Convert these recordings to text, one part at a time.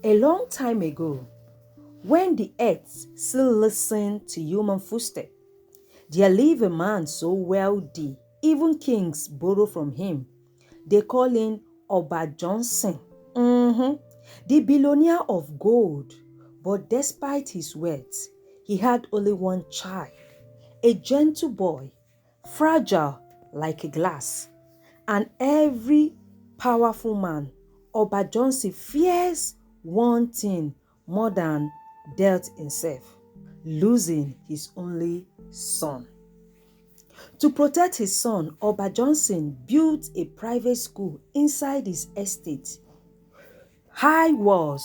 A long time ago, when the earth still listened to human footsteps, there lived a man so wealthy, even kings borrow from him. They call him Oba Johnson. The billionaire of gold. But despite his wealth, he had only one child, a gentle boy, fragile like a glass. And every powerful man, Oba Johnson fears one thing more than death himself, losing his only son. To protect his son, Oba Johnson built a private school inside his estate. High walls,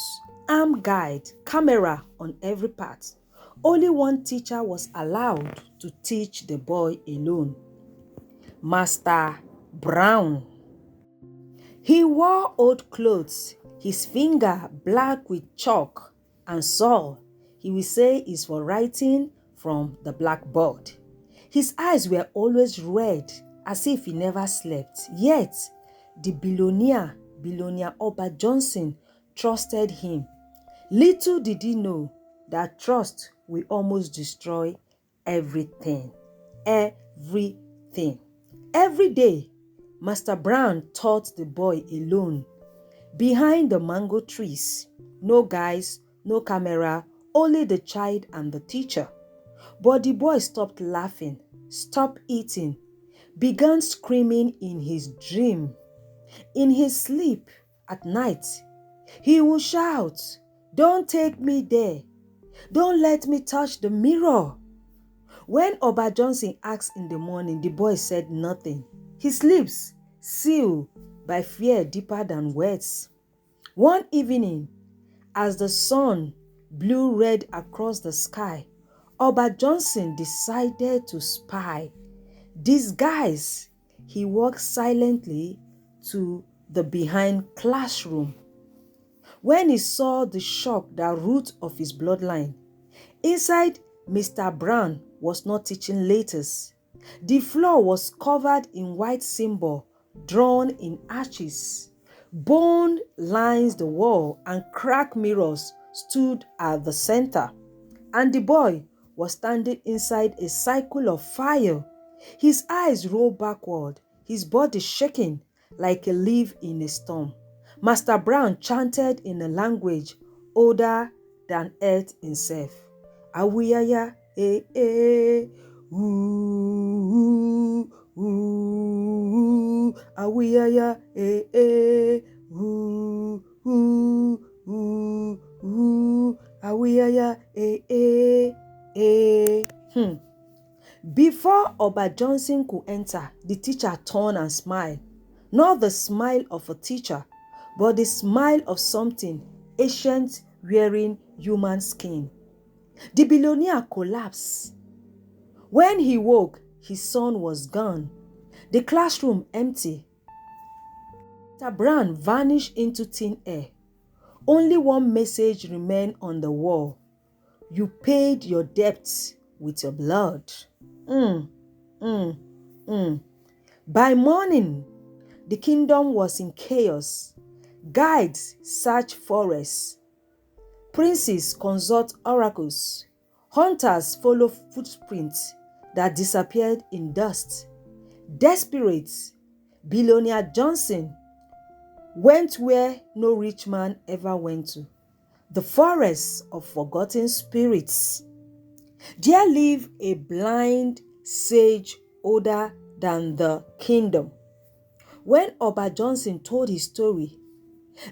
armed guard, camera on every part. Only one teacher was allowed to teach the boy alone, Master Brown. He wore old clothes, his finger black with chalk and saw. He will say is for writing from the blackboard. His eyes were always red, as if he never slept. Yet, the billionaire Oba Johnson trusted him. Little did he know that trust will almost destroy everything. Everything. Every day, Master Brown taught the boy alone, behind the mango trees. No guys, no camera, only the child and the teacher. But the boy stopped laughing, stopped eating, began screaming in his dream. In his sleep at night, he would shout, "Don't take me there. Don't let me touch the mirror." When Oba Johnson asked in the morning, the boy said nothing. His lips sealed by fear deeper than words. One evening, as the sun blew red across the sky, Oba Johnson decided to spy. Disguised, he walked silently to the behind classroom. When he saw the shock that root of his bloodline, inside Mr. Brown was not teaching letters. The floor was covered in white symbol drawn in arches. Bone lines the wall and cracked mirrors stood at the center. And the boy was standing inside a cycle of fire. His eyes rolled backward, his body shaking like a leaf in a storm. Master Brown chanted in a language older than earth itself. Awiyaya, ooh, ooh, awiyaya, ooh, ooh, ooh, awiyaya, Before Oba Johnson could enter, the teacher turned and smiled. Not the smile of a teacher, but the smile of something ancient wearing human skin. The billionaire collapsed. When he woke, his son was gone. The classroom empty. Mr. Brown vanished into thin air. Only one message remained on the wall. You paid your debts with your blood. By morning, the kingdom was in chaos. Guides searched forests. Princes consult oracles. Hunters follow footprints that disappeared in dust. Desperate, billionaire Johnson went where no rich man ever went to, the forests of forgotten spirits. There lived a blind sage older than the kingdom. When Oba Johnson told his story,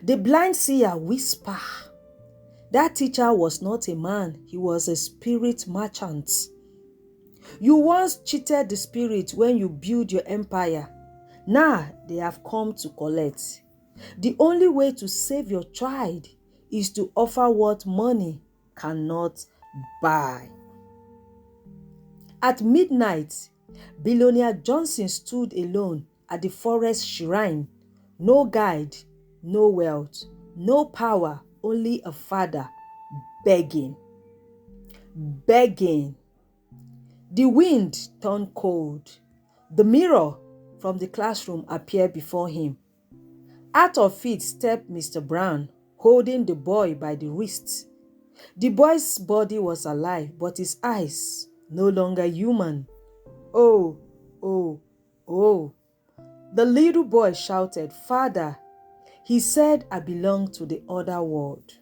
the blind seer whispered, that teacher was not a man, he was a spirit merchant. You once cheated the spirit when you built your empire. Now they have come to collect. The only way to save your child is to offer what money cannot buy. At midnight, billionaire Johnson stood alone at the forest shrine. No guide, no wealth, no power, only a father begging. Begging. The wind turned cold. The mirror from the classroom appeared before him. Out of it stepped Mr. Brown, holding the boy by the wrist. The boy's body was alive, but his eyes no longer human. Oh, oh, oh. The little boy shouted, "Father, he said I belong to the other world."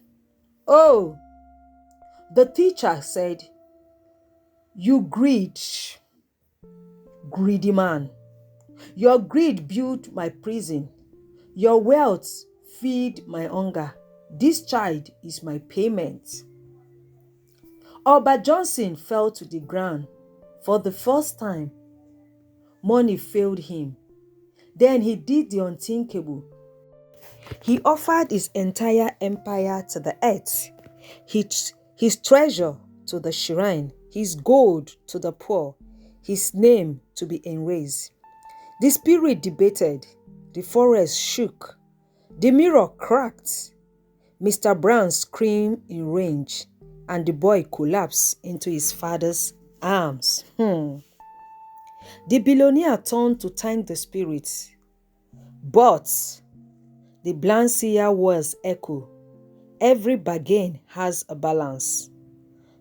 Oh, the teacher said, "You greedy man. Your greed built my prison. Your wealth feed my hunger. This child is my payment." Oba Johnson fell to the ground. For the first time, money failed him. Then he did the unthinkable. He offered his entire empire to the earth, his treasure to the shrine, his gold to the poor, his name to be erased. The spirit debated, the forest shook, the mirror cracked, Mr. Brown screamed in rage, and the boy collapsed into his father's arms. The billionaire turned to thank the spirit, but the bland seer words echo. Every bargain has a balance.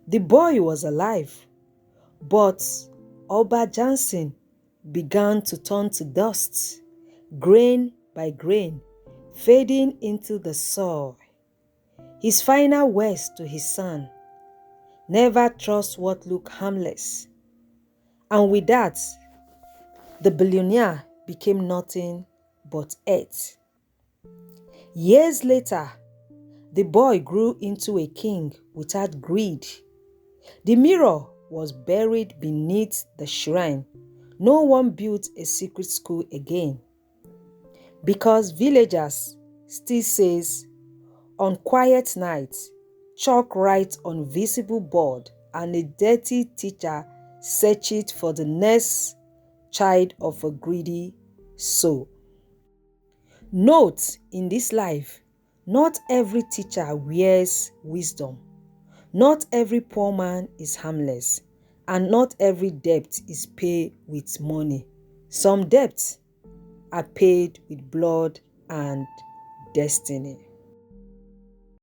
The boy was alive, but Oba Johnson began to turn to dust, grain by grain, fading into the soil. His final words to his son: "Never trust what look harmless." And with that, the billionaire became nothing but earth. Years later, the boy grew into a king without greed. The mirror was buried beneath the shrine. No one built a secret school again, because villagers still says, on quiet nights, chalk writes on visible board, and a dirty teacher searches for the next child of a greedy soul. Note, in this life, not every teacher wears wisdom. Not every poor man is harmless, and not every debt is paid with money. Some debts are paid with blood and destiny.